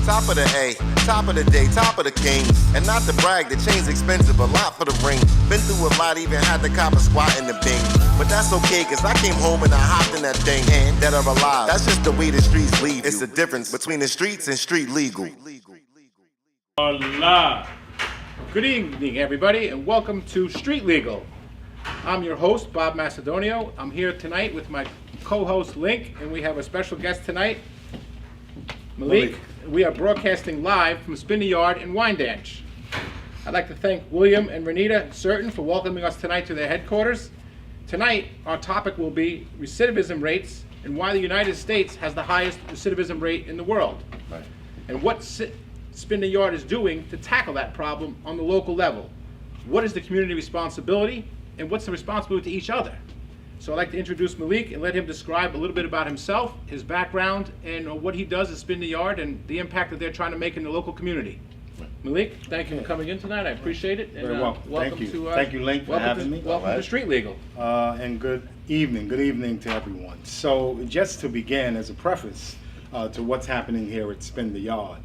Top of the A, top of the day, top of the kings. And not to brag, the chain's expensive, a lot for the ring. Been through a lot, even had to cop a squat in the bing. But that's okay, cause I came home and I hopped in that thing. And dead or alive, that's just the way the streets leave you. It's the difference between the streets and street legal. Hola. Good evening, everybody, and welcome to Street Legal. I'm your host, Bob Macedonio. I'm here tonight with my co-host, Link, and we have a special guest tonight, Malik. We are broadcasting live from Spin the Yard in Wyandanch. I'd like to thank William and Renita Certain for welcoming us tonight to their headquarters. Tonight, our topic will be recidivism rates and why the United States has the highest recidivism rate in the world. Right. And what Spin the Yard is doing to tackle that problem on the local level. What is the community responsibility and what's the responsibility to each other? So I'd like to introduce Malik and let him describe a little bit about himself, his background, and what he does at Spin the Yard and the impact that they're trying to make in the local community. Malik, thank you for coming in tonight. I appreciate it. Very welcome. Welcome Thank you. to Thank you, Link, for having me. Welcome to Street Legal. And good evening to everyone. So just to begin, as a preface to what's happening here at Spin the Yard,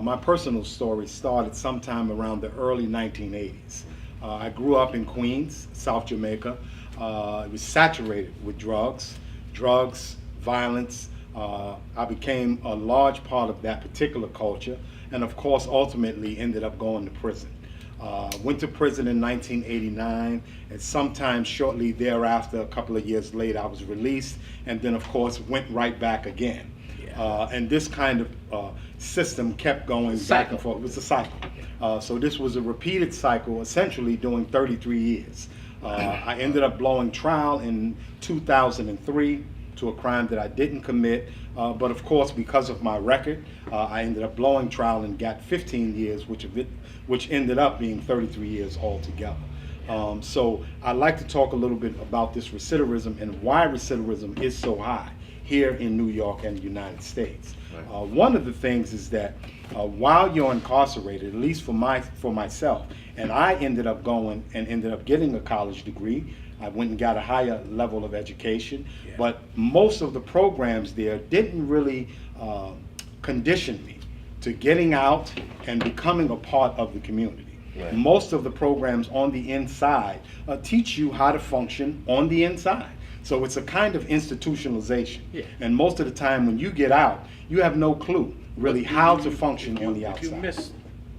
my personal story started sometime around the early 1980s. I grew up in Queens, South Jamaica. It was saturated with drugs, violence. I became a large part of that particular culture, and of course ultimately ended up going to prison. Went to prison in 1989, and sometime shortly thereafter, a couple of years later, I was released, and then of course went right back again. And this kind of system kept going back and forth. It was a cycle. So this was a repeated cycle, essentially doing 33 years. I ended up blowing trial in 2003 to a crime that I didn't commit, but of course because of my record, I ended up blowing trial and got 15 years, which ended up being 33 years altogether. So I'd like to talk a little bit about this recidivism and why recidivism is so high here in New York and the United States. Right. One of the things is that while you're incarcerated, at least for myself, and I ended up getting a college degree. I went and got a higher level of education, but most of the programs there didn't really condition me to getting out and becoming a part of the community. Right. Most of the programs on the inside teach you how to function on the inside. So it's a kind of institutionalization. Yeah. And most of the time when you get out, you have no clue really how to function on the outside. If you miss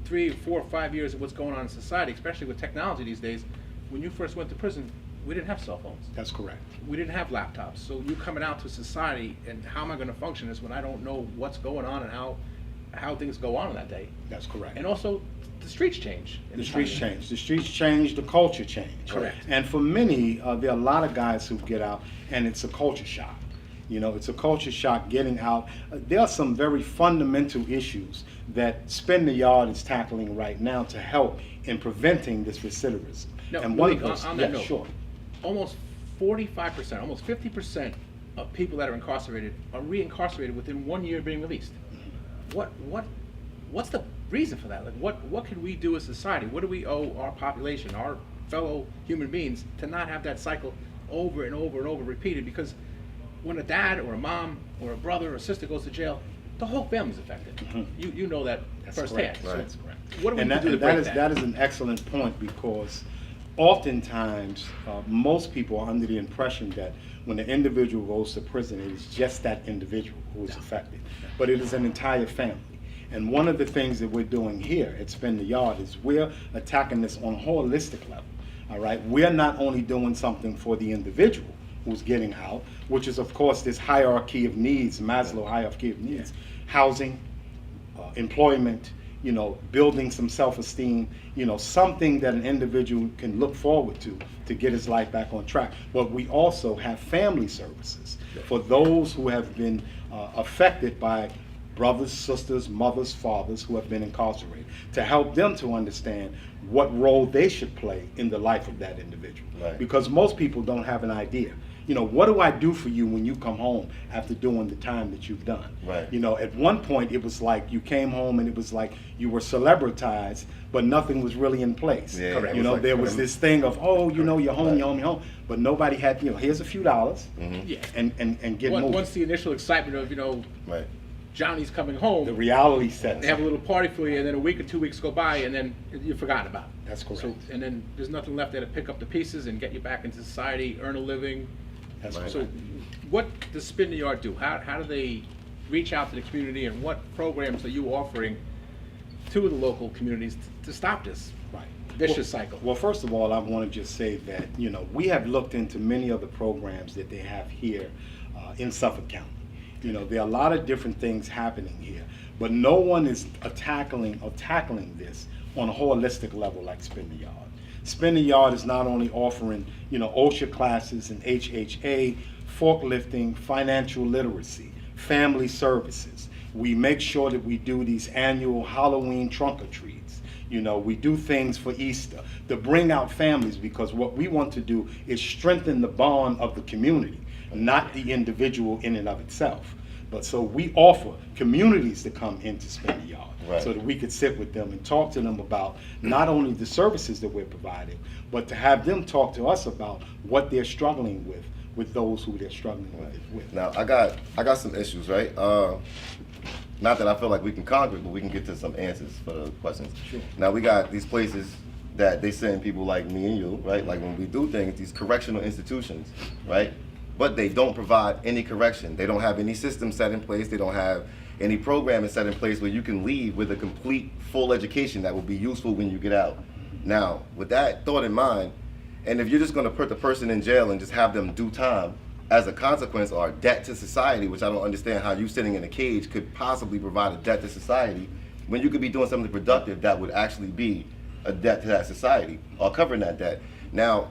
3, 4, 5 years of what's going on in society, especially with technology these days, when you first went to prison, we didn't have cell phones. That's correct. We didn't have laptops. So you coming out to society, and how am I going to function is when I don't know what's going on and how things go on that day. That's correct. And also, the streets change. The streets change. The streets change, the culture change. Correct. And for many, there are a lot of guys who get out, and it's a culture shock. You know, it's a culture shock getting out. There are some very fundamental issues that Spin the Yard is tackling right now to help in preventing this recidivism. No, and one of those, on that note, sure. Almost 45%, almost 50% of people that are incarcerated are reincarcerated within 1 year of being released. What's the reason for that? Like, what can we do as society? What do we owe our population, our fellow human beings, to not have that cycle over and over and over repeated? Because when a dad or a mom or a brother or a sister goes to jail, the whole family's affected. Mm-hmm. You know that firsthand. Right. So That's correct. What do we do to break that? That is an excellent point, because oftentimes most people are under the impression that when an individual goes to prison, it is just that individual who is affected, but it is an entire family. And one of the things that we're doing here at Spin the Yard is we're attacking this on a holistic level. All right, we're not only doing something for the individual who's getting out, which is of course this hierarchy of needs, Maslow hierarchy of needs, housing, employment, you know, building some self-esteem, you know, something that an individual can look forward to get his life back on track. But we also have family services for those who have been affected by brothers, sisters, mothers, fathers who have been incarcerated, to help them to understand what role they should play in the life of that individual. Right. Because most people don't have an idea. You know, what do I do for you when you come home after doing the time that you've done? Right. You know, at one point it was like you came home and it was like you were celebritized, but nothing was really in place. Yeah, you know, like, there was this thing of, oh, you know, you're home, you're home, but nobody had, you know, here's a few dollars, Yeah. and get moving. Once the initial excitement of, you know, right. Johnny's coming home. The reality sets. They have a little party for you, and then a week or 2 weeks go by, and then you forgot about it. That's correct. So, and then there's nothing left there to pick up the pieces and get you back into society, earn a living. That's So correct. what does Spin the Yard do? How do they reach out to the community, and what programs are you offering to the local communities to stop this Right. vicious cycle? Well, first of all, I want to just say that, we have looked into many of the programs that they have here in Suffolk County. There are a lot of different things happening here, but no one is tackling this on a holistic level like Spin the Yard. Spin the Yard is not only offering, OSHA classes and HHA, forklifting, financial literacy, family services. We make sure that we do these annual Halloween trunk or treats. We do things for Easter to bring out families, because what we want to do is strengthen the bond of the community, not the individual in and of itself. But so we offer communities to come into Spin the Yard, Right. so that we could sit with them and talk to them about not only the services that we're providing, but to have them talk to us about what they're struggling with those who they're struggling with. Now I got some issues, right? Not that I feel like we can conquer it, but we can get to some answers for the questions. Sure. Now we got these places that they send people like me and you, right? Like when we do things, these correctional institutions, right? But they don't provide any correction. They don't have any system set in place. They don't have any programming set in place where you can leave with a complete, full education that will be useful when you get out. Now, with that thought in mind, and if you're just gonna put the person in jail and just have them do time as a consequence or a debt to society, which I don't understand how you sitting in a cage could possibly provide a debt to society when you could be doing something productive that would actually be a debt to that society or covering that debt. Now,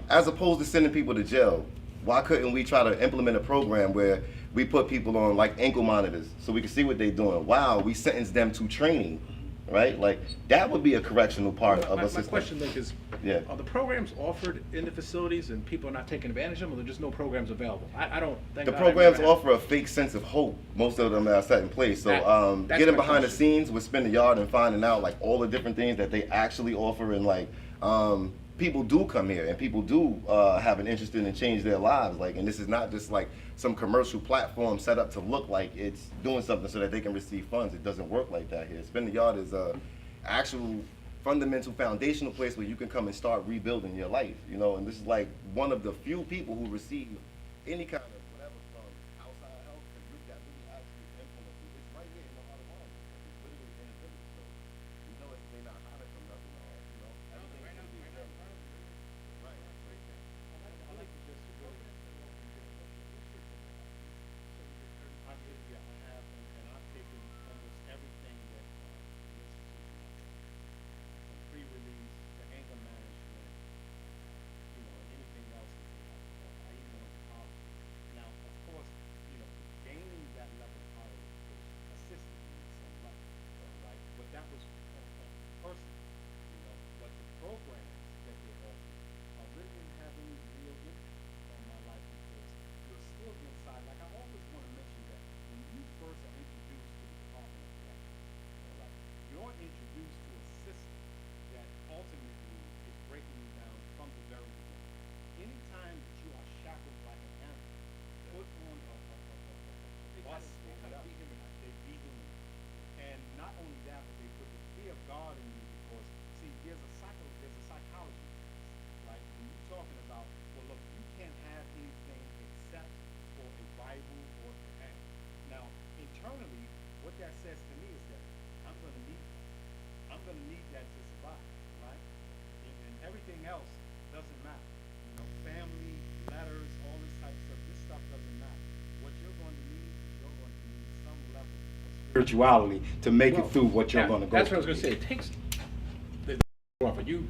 as opposed to sending people to jail, why couldn't we try to implement a program where we put people on like ankle monitors so we can see what they're doing? Wow, we sentence them to training, right? Like that would be a correctional part of a My system. question, Nick, is Yeah. are the programs offered in the facilities and people are not taking advantage of them, or there's just no programs available? I don't think The I've programs ever had- offer a fake sense of hope. Most of them are set in place. So That's getting my behind the question. scenes with Spin the Yard and finding out like all the different things that they actually offer, and like people do come here and people do have an interest in and change their lives. Like, and this is not just like some commercial platform set up to look like it's doing something so that they can receive funds. It doesn't work like that here. Spin the Yard is a actual fundamental foundational place where you can come and start rebuilding your life, and this is like one of the few people who receive any kind of whatever from outside help that really actually implement it. It's right here in the heart of Harlem. It's literally in the village. So they're not hiding from nothing, everything's gonna be done. Right. Introduced to a system that ultimately is breaking you down from the very beginning. Anytime that you are shackled like an animal, put on a bus or whatever, they dehumanize. And not only that, but they put the fear of God in you, because see, there's a psychology to this, right? When you're talking about, well, look, you can't have anything except for a Bible or a Quran. Now, internally, what that says to me is that I'm going to need that to survive, right? And everything else doesn't matter. Family, letters, all this type of stuff. This stuff doesn't matter. What you're going to need is you're going to need some level of spirituality to make it through what you're going to go That's through. what I was going to say. It takes offered. You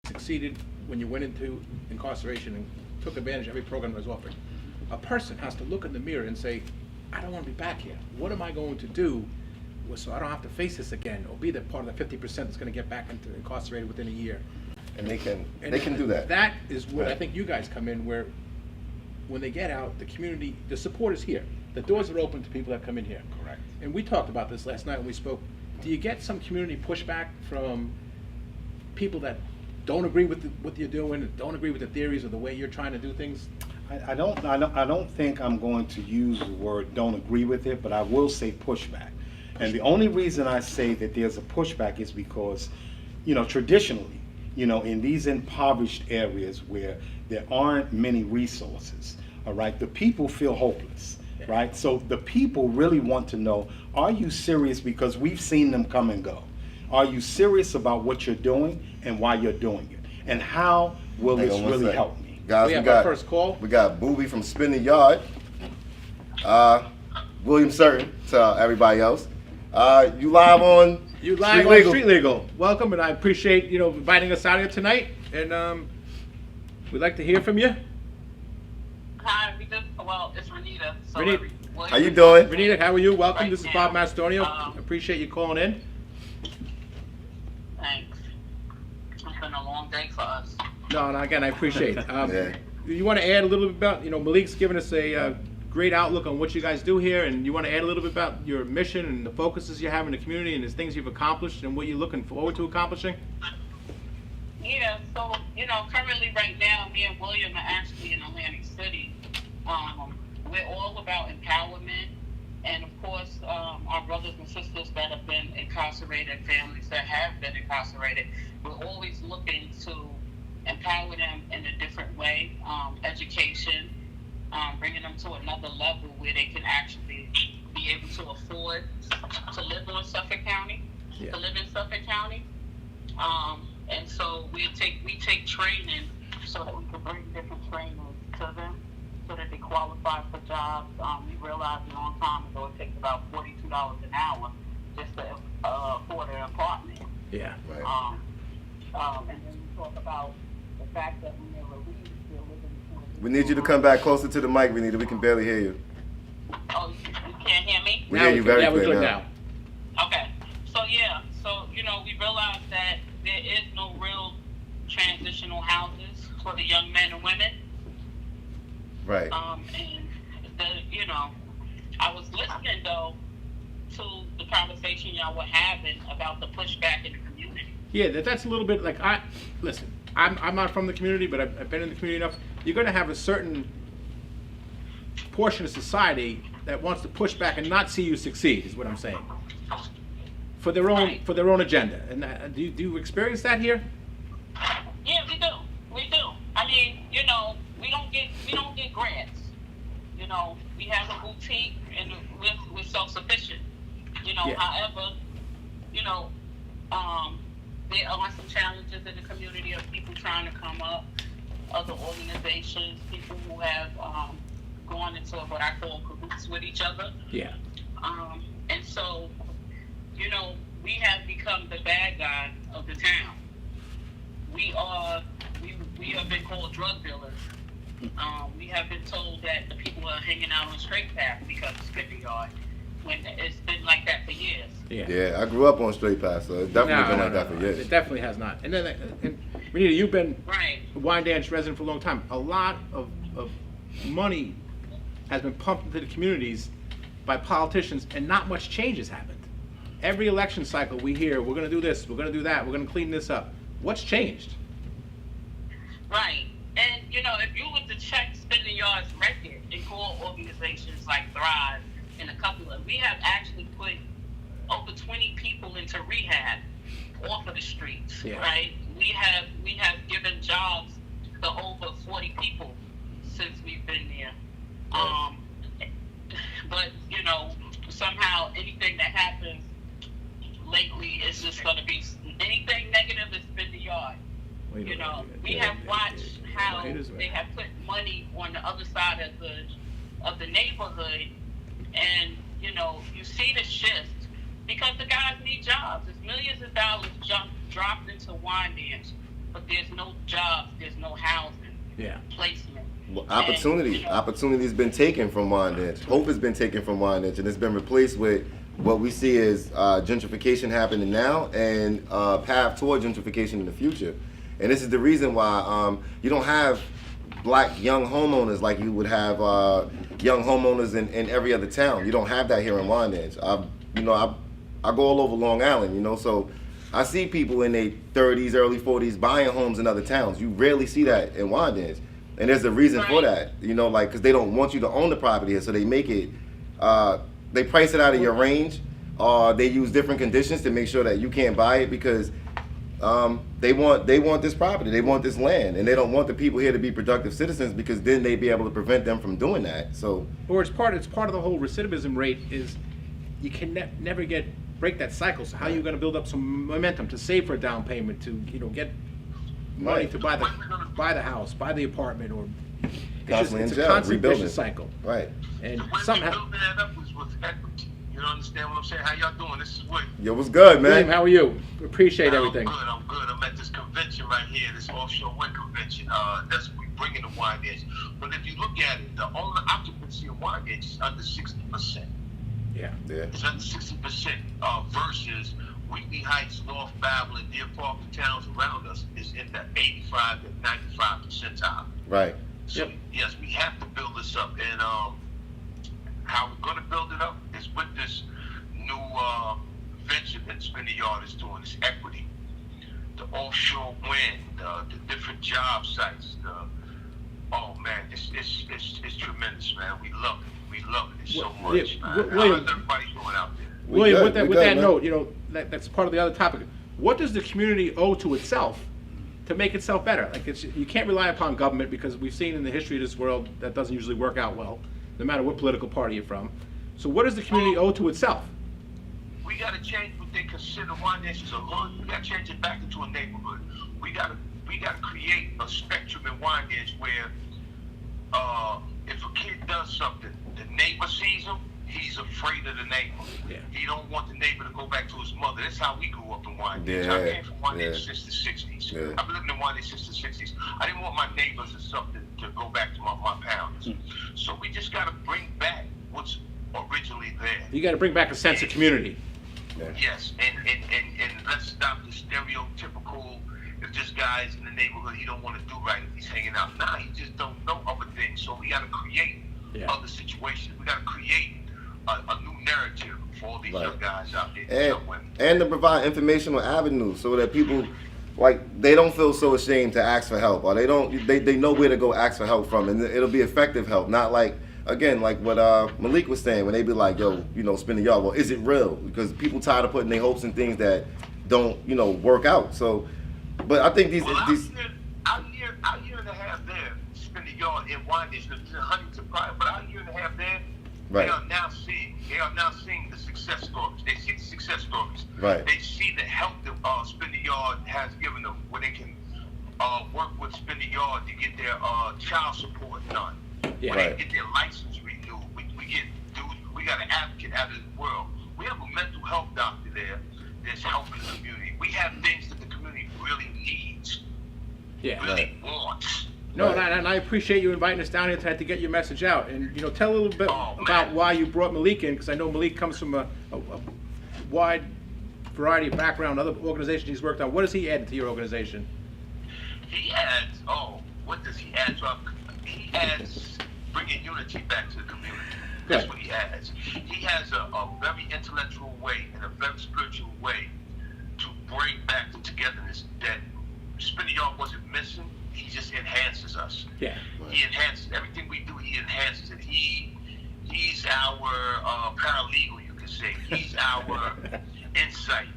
succeeded when you went into incarceration and took advantage of every program that was offered. A person has to look in the mirror and say, I don't want to be back here. What am I going to do so I don't have to face this again, or be the part of the 50% that's going to get back into incarcerated within a year? And they can do that. That is what I Right. think you guys come in, where when they get out, the community, the support is here. The doors are open to people that come in here. Correct. And we talked about this last night when we spoke. Do you get some community pushback from people that don't agree with what you're doing, don't agree with the theories or the way you're trying to do things? I don't think I'm going to use the word don't agree with it, but I will say pushback. And the only reason I say that there's a pushback is because, traditionally, in these impoverished areas where there aren't many resources, all right, the people feel hopeless, right? So the people really want to know, are you serious? Because we've seen them come and go. Are you serious about what you're doing and why you're doing it? And how will Hang this on one really second. help me? Guys, We we have got our first call. We got Booby from Spin the Yard. William Certain to everybody else. You live on You live on Street Legal. Welcome, and I appreciate inviting us out here tonight. And we'd like to hear from you. Hi, it's Renita. So Renita. How you doing? Renita, how are you? Welcome. Right This is now, Bob Macedonio. Appreciate you calling in. Thanks. It's been a long day for us. No, again, I appreciate it. Yeah. You want to add a little bit about, Malik's given us a great outlook on what you guys do here, and you want to add a little bit about your mission and the focuses you have in the community and the things you've accomplished and what you're looking forward to accomplishing? Yeah, so, currently right now, me and William are actually in Atlantic City. We're all about empowerment and, of course, our brothers and sisters that have been incarcerated, families that have been incarcerated. We're always looking to empower them in a different way, education, bringing them to another level where they can actually be able to afford to live in Suffolk County, and so we take training so that we can bring different trainers to them so that they qualify for jobs. We realized a long time ago it takes about $42 an hour just to afford an apartment. Yeah. Right. And then we talk about the fact that when they're released, they're living in We need you to come back closer to the mic, Renita. We can barely hear you. Oh, you can't hear me? We hear you very we're clear good now. Okay. So, we realized that there is no real transitional houses for the young men and women. Right. And I was listening though to the conversation y'all were having about the pushback in the community. Yeah, that's a little bit like, I'm not from the community, but I've been in the community enough. You're going to have a certain portion of society that wants to push back and not see you succeed, is what I'm saying. For their own agenda. And do you experience that here? Yeah, we do. I mean, we don't get grants. We have a boutique and we're self-sufficient. Yeah. However, there are some challenges in the community of people trying to come up, other organizations, people who have gone into what I call cahoots with each other. Yeah. And so, we have become the bad guy of the town. We have been called drug dealers. We have been told that the people are hanging out on straight path because of Spin the Yard, when it's been like that for years. Yeah, I grew up on Straight Path, so it's definitely been like that for years. It definitely has not. And then, Renita, you've been Right. a Wyandanch resident for a long time. A lot of money has been pumped into the communities by politicians, and not much change has happened. Every election cycle we hear, we're going to do this, we're going to do that, we're going to clean this up. What's changed? Right. And, if you were to check Spin the Yard's record and call organizations like Thrive and a couple of, we have actually put over 20 people into rehab off of the streets, Yeah. right? We have given jobs to over 40 people since we've been there. But, somehow anything that happens lately is just going to be, anything negative is Spin the Yard. We have watched how they have put money on the other side of the neighborhood, and you see the shift because the guys need jobs. There's millions of dollars dropped into Wyandanch, but there's no jobs, there's no housing, placement. Well, opportunity's been taken from Wyandanch. Hope has been taken from Wyandanch, and it's been replaced with what we see as gentrification happening now and path toward gentrification in the future. And this is the reason why you don't have black young homeowners like you would have young homeowners in every other town. You don't have that here in Wyandanch. I go all over Long Island, so I see people in their 30s, early 40s buying homes in other towns. You rarely see that in Wyandanch. And there's a reason for that, you know, like, because they don't want you to own the property here, so they make it, they price it out of your range, or they use different conditions to make sure that you can't buy it, because they want this property, they want this land, and they don't want the people here to be productive citizens, because then they'd be able to prevent them from doing that. So, or it's part of the whole recidivism rate is you can never break that cycle. So how are you going to build up some momentum to save for a down payment, to get money to buy the house, buy the apartment, or it's a constant vicious cycle. Right. And the way somehow, building that up was with equity. You don't understand what I'm saying? How y'all doing? This is William. Yo, what's good, man? William, how are you? Appreciate everything. I'm good. I'm at this convention right here, this offshore wind convention. That's we bringing the wine edge. But if you look at it, the owner occupancy of wine edge is under 60%. Yeah. It's under 60% versus Wheatley Heights, North Babylon, Deer Park, the towns around us is in the 85 to 95 percentile. Right. So yes, we have to build this up, and how we're going to build it up is with this new venture that Spinning Yard is doing. This equity, the offshore wind, the different job sites. Oh man, it's tremendous, man. We love it. We love it so much, man. William, How's everybody doing out there? William, with that note, that's part of the other topic. What does the community owe to itself to make itself better? Like, you can't rely upon government, because we've seen in the history of this world that doesn't usually work out well, no matter what political party you're from. So what does the community owe to itself? We got to change what they consider wine edges a hood. We got to change it back into a neighborhood. We got to create a spectrum in wine edge where if a kid does something, the neighbor sees him, he's afraid of the neighbor. Yeah. He don't want the neighbor to go back to his mother. That's how we grew up in wine edge. I came from wine edge since the 60s. Yeah. I've lived in wine edge since the 60s. I didn't want my neighbors or something to go back to my parents. So we just got to bring back what's originally there. You got to bring back a sense of community. Yes, and let's stop the stereotypical, if this guy's in the neighborhood, he don't want to do right if he's hanging out. Nah, he just don't know other things. So we got to create other situations. We got to create a new narrative for all these young guys out there. And to provide informational avenues so that people, like, they don't feel so ashamed to ask for help, or they know where to go ask for help from, and it'll be effective help, not like, again, like what Malik was saying, when they be like, yo, Spinning Yard, well, is it real? Because people tired of putting their hopes in things that don't, work out. So, but I think these our year and a half there, Spinning Yard in wine dish, there's hundreds of prior, but our year and a half there, they are now seeing the success stories. They see the success stories. Right. They see the help that Spinning Yard has given them, where they can work with Spinning Yard to get their child support done. Yeah. When they get their license renewed, we got an advocate out of the world. We have a mental health doctor there that's helping the community. We have things that the community really needs, really wants. No, and I appreciate you inviting us down here tonight to get your message out. And, tell a little bit about why you brought Malik in, because I know Malik comes from a wide variety of background, other organizations he's worked on. What does he add to your organization? He adds, what does he add to our community? He adds bringing unity back to the community. That's what he adds. He has a very intellectual way and a very spiritual way to bring back the togetherness that Spinning Yard wasn't missing. He just enhances us. Yeah. He enhances everything we do. He enhances it. He's our paralegal, you could say. He's our insight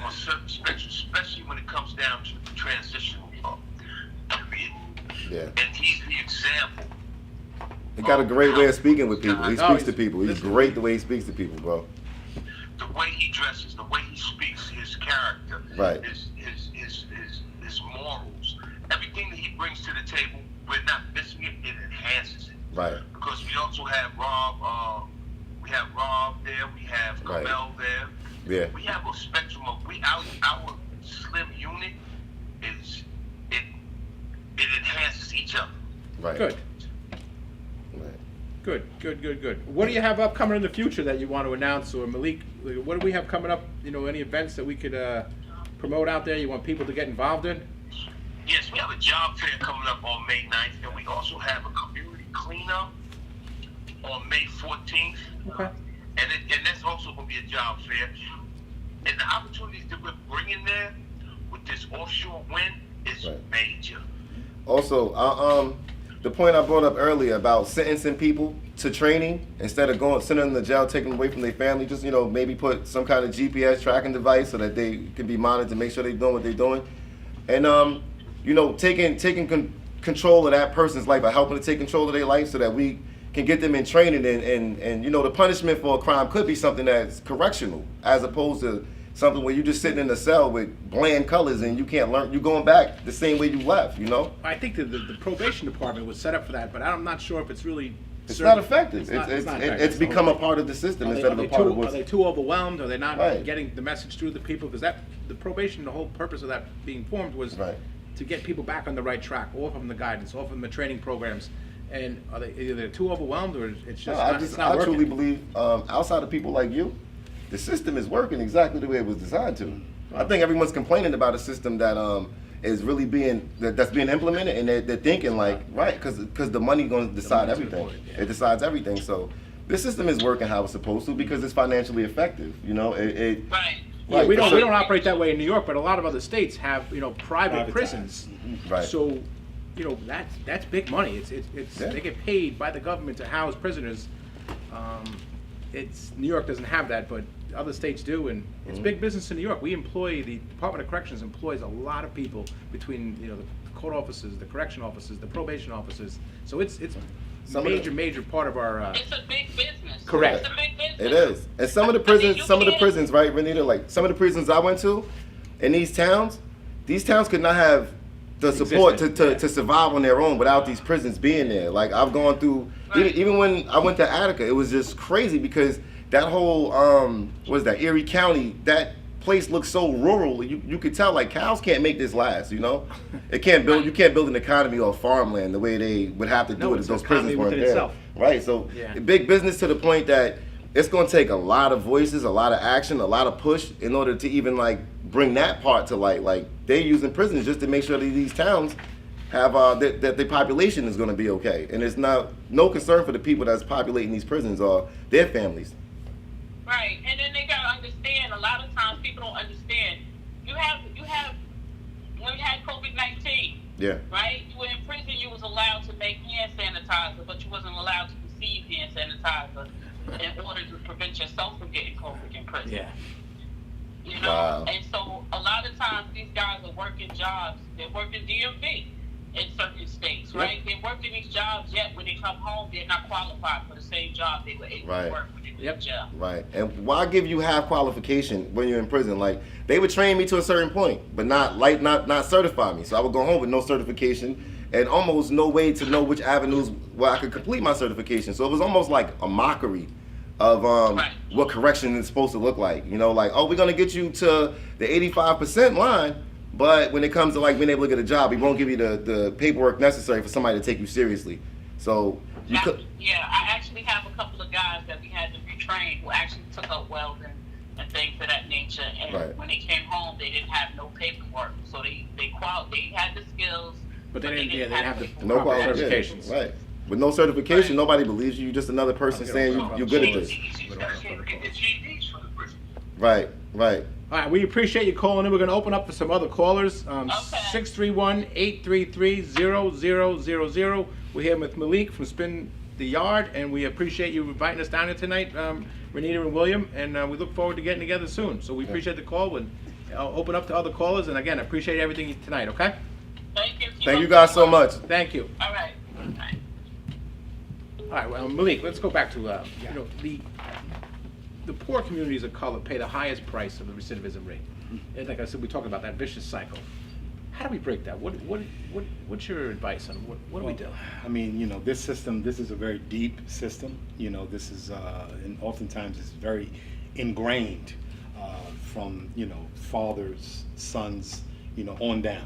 on certain spectrum, especially when it comes down to the transitional period. Yeah. And he's the example. He got a great way of speaking with people. He speaks to people. He's great the way he speaks to people, bro. The way he dresses, the way he speaks, his character, his morals, everything that he brings to the table, we're not missing it. It enhances it. Right. Because we also have Rob. We have Rob there. We have Kamel there. Yeah. We have a spectrum of our slim unit is it enhances each other. Right. Good. Good. What do you have upcoming in the future that you want to announce, or Malik? What do we have coming up? Any events that we could promote out there? You want people to get involved in? Yes, we have a job fair coming up on May 9th, and we also have a community cleanup on May 14th. Okay. And that's also going to be a job fair. And the opportunities that we're bringing there with this offshore wind is major. Also, the point I brought up earlier about sentencing people to training instead of sending them to jail, taking them away from their family, just, maybe put some kind of GPS tracking device so that they can be monitored to make sure they're doing what they're doing. And, taking control of that person's life, or helping to take control of their life so that we can get them in training. And the punishment for a crime could be something that's correctional as opposed to something where you're just sitting in a cell with bland colors and you can't learn. You're going back the same way you left, I think that the probation department was set up for that, but I'm not sure if it's really. It's not effective. It's not effective. It's become a part of the system instead of a part of what's. Are they too overwhelmed? Are they not Right. getting the message through the people? Because the probation, the whole purpose of that being formed was Right. to get people back on the right track, off of the guidance, off of the training programs. And are they either too overwhelmed or it's just I working? truly believe, outside of people like you, the system is working exactly the way it was designed to. I think everyone's complaining about a system that is really that's being implemented, and they're thinking like, right, because the money going to decide everything. important, yeah. It decides everything. So this system is working how it's supposed to because it's financially effective. Right. Yeah, we don't So- operate that way in New York, but a lot of other states have private prisons. Right. So that's big money. It's Yeah. they get paid by the government to house prisoners. New York doesn't have that, but other states do, and it's big business in New York. The Department of Corrections employs a lot of people between the court officers, the correction officers, the probation officers. So it's major part of our. It's a big business. Correct. It's a big business. It is. And some of the prisons, right, Renita, like some of the prisons I went to in these towns could not have the support to survive on their own without these prisons being there. Like I've gone through, even when I went to Attica, it was just crazy because that whole, Erie County, that place looks so rural. You could tell like cows can't make this last, It can't build, you can't build an economy off farmland the way they would have to do it if those prisons weren't there. Itself. Right, so big business to the point that it's going to take a lot of voices, a lot of action, a lot of push in order to even like bring that part to light. Like they're using prisons just to make sure that these towns have that the population is going to be okay, and it's no concern for the people that's populating these prisons or their families. Right, and then they gotta understand. A lot of times people don't understand. You have when we had COVID-19. Yeah. Right, you were in prison. You was allowed to make hand sanitizer, but you wasn't allowed to receive hand sanitizer in order to prevent yourself from getting COVID in prison. Yeah. Wow. And so a lot of times these guys are working jobs. They're working DMV in certain states, right? They're working these jobs, yet when they come home, they're not qualified for the same job they were able to work when they were in jail. Right. And why give you half qualification when you're in prison? Like they would train me to a certain point, but not certify me. So I would go home with no certification and almost no way to know which avenues where I could complete my certification. So it was almost like a mockery of what correction is supposed to look like. Like, oh, we're gonna get you to the 85% line, but when it comes to like being able to get a job, we won't give you the paperwork necessary for somebody to take you seriously. So you could. Yeah, I actually have a couple of guys that we had to retrain who actually took up welding and things of that nature. And when they came home, they didn't have no paperwork, so they had the skills, but they didn't have the no qualifications. Right. With no certification, nobody believes you. You're just another person saying you're good at this. Right. All right, we appreciate you calling in. We're going to open up for some other callers. 631-833-0000. We're here with Malik from Spin the Yard, and we appreciate you inviting us down here tonight, Renita and William, and we look forward to getting together soon. So we appreciate the call, and I'll open up to other callers, and again, I appreciate everything tonight, okay? Thank you. Thank you guys so much. Thank you. All right. All right, well, Malik, let's go back to, the poor communities of color pay the highest price of the recidivism rate. And like I said, we talk about that vicious cycle. How do we break that? What's your advice on what do we do? I mean, this system, this is a very deep system. This is, and oftentimes it's very ingrained from, fathers, sons, on down,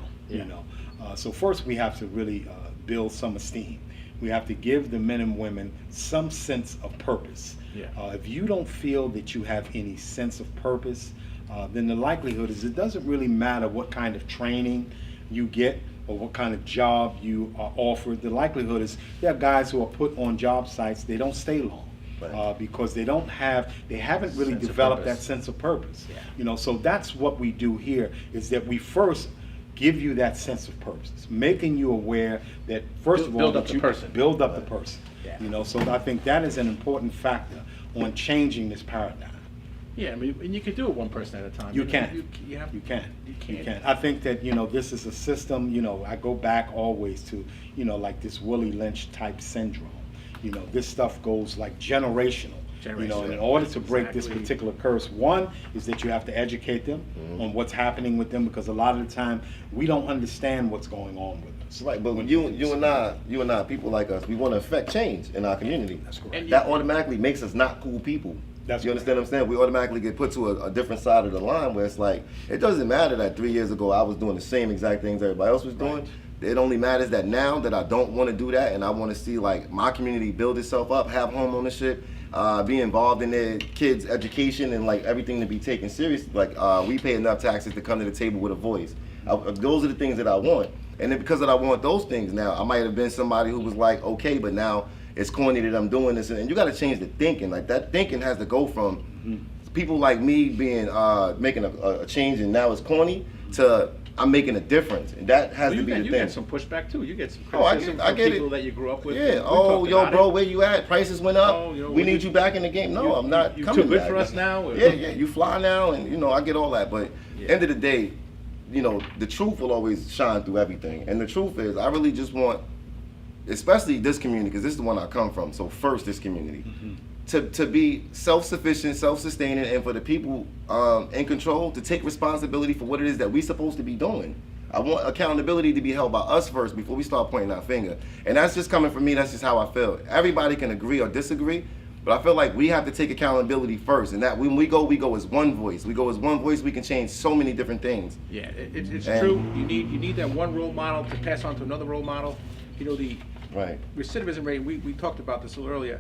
So first we have to really build some esteem. We have to give the men and women some sense of purpose. If you don't feel that you have any sense of purpose, then the likelihood is it doesn't really matter what kind of training you get or what kind of job you are offered. The likelihood is there are guys who are put on job sites, they don't stay long. Because they haven't really developed that sense of purpose. So that's what we do here, is that we first give you that sense of purpose, making you aware that first of all, Build up that the you person. build up the person. Yeah. You know, so I think that is an important factor on changing this paradigm. Yeah, I mean, and you can do it one person at a time. You know, can. You have. You can. You can. You can. I think that, you know, this is a system, you know, I go back always to, you know, like this Willie Lynch type syndrome. You know, this stuff goes like generational. You know, and in order to break this Exactly. particular curse, one is that you have to educate them on what's happening with them, because a lot of the time we don't understand what's going on with us. Right, but when you and I, people like us, we want to affect change in our community. That's correct. And That automatically makes us not cool people. That's You understand what I'm saying? We automatically get put to a different side of the line where it's like, it doesn't matter that 3 years ago I was doing the same exact things everybody else was doing. Right. It only matters that now that I don't want to do that, and I want to see like my community build itself up, have home ownership, be involved in their kids' education, and like everything to be taken serious. Like we pay enough taxes to come to the table with a voice. Those are the things that I want. And then because that I want those things now, I might have been somebody who was like, okay, but now it's corny that I'm doing this, and you got to change the thinking. Like that thinking has to go from people like me being making a change, and now it's corny, to I'm making a difference, and that has to be the You thing. get some pushback too. You get some Oh, I criticism get from it. people that you grew up with. Yeah. We Oh, talked yo, about bro, it. where you at? Prices went up. Oh, you know, we need you back in the game. No, I'm not you coming too good back. for us now? Or- Yeah, you fly now, and you know I get all that. But Yeah. end of the day, you know the truth will always shine through everything. And the truth is, I really just want, especially this community, because this is the one I come from. So first, this community. To be self-sufficient, self-sustaining, and for the people in control to take responsibility for what it is that we're supposed to be doing. I want accountability to be held by us first before we start pointing our finger. And that's just coming from me, that's just how I feel. Everybody can agree or disagree, but I feel like we have to take accountability first, and that when we go as one voice. We go as one voice, we can change so many different things. Yeah, it's And- true. You need that one role model to pass on to another role model. You know, the Right. recidivism rate, we talked about this a little earlier.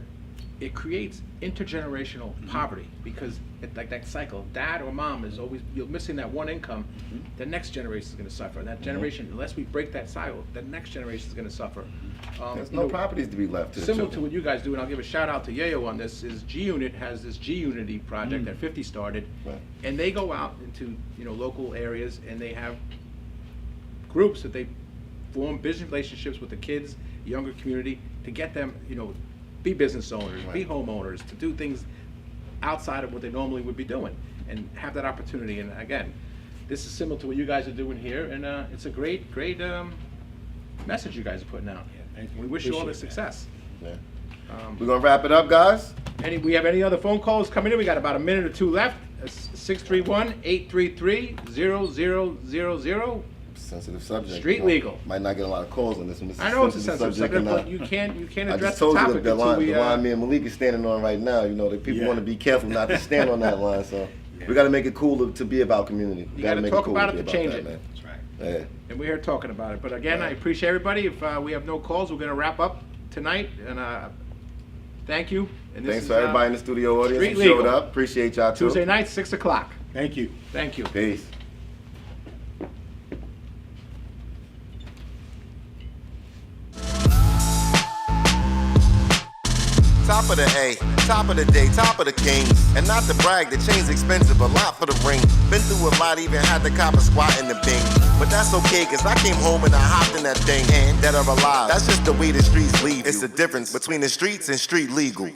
It creates intergenerational poverty because like that cycle, dad or mom is always, you're missing that one income, the next generation is going to suffer. And that generation, unless we break that cycle, the next generation is going to suffer. There's You no know, properties to be left to the similar to children. what you guys do, and I'll give a shout out to Yayo on this, is G-Unit has this G-Unity project that 50 started, Right. and they go out into, you know, local areas, and they have groups that they form business relationships with the kids, the younger community, to get them, you know, be business owners, be Right. homeowners, to do things outside of what they normally would be doing, and have that opportunity. And again, this is similar to what you guys are doing here, and it's a great message you guys are putting out. thank you. We wish you all the Appreciate success. Yeah. We're gonna wrap it up, guys. We have any other phone calls coming in? We got about a minute or two left. 631-833-0000. Sensitive subject. Street legal. Might not get a lot of calls on this one. This is I know it's a sensitive sensitive subject, but and, you can't I address just the told you topic the until line, we. the line me and Malik is standing on right now. You know, that people Yeah. want to be careful not to stand on that line. So we got to make it cool to be about community. We You gotta make talk cool about be it to change that, it. man. That's right. Yeah. And we're here talking about it. But again, I Right. appreciate everybody. If we have no calls, we're going to wrap up tonight. And thank you. And this Thanks is, for everybody in the studio audience Street who showed Legal. up. Appreciate y'all too. Tuesday night, 6 o'clock. Thank you. Thank you. Peace. Top of the A, top of the day, top of the kings. And not to brag, the chain's expensive, a lot for the ring. Been through a lot, even had to cop a squat in the Bing. But that's okay, cause I came home and I hopped in that thing. And dead or alive, that's just the way the streets leave you. It's the difference between the streets and street legal.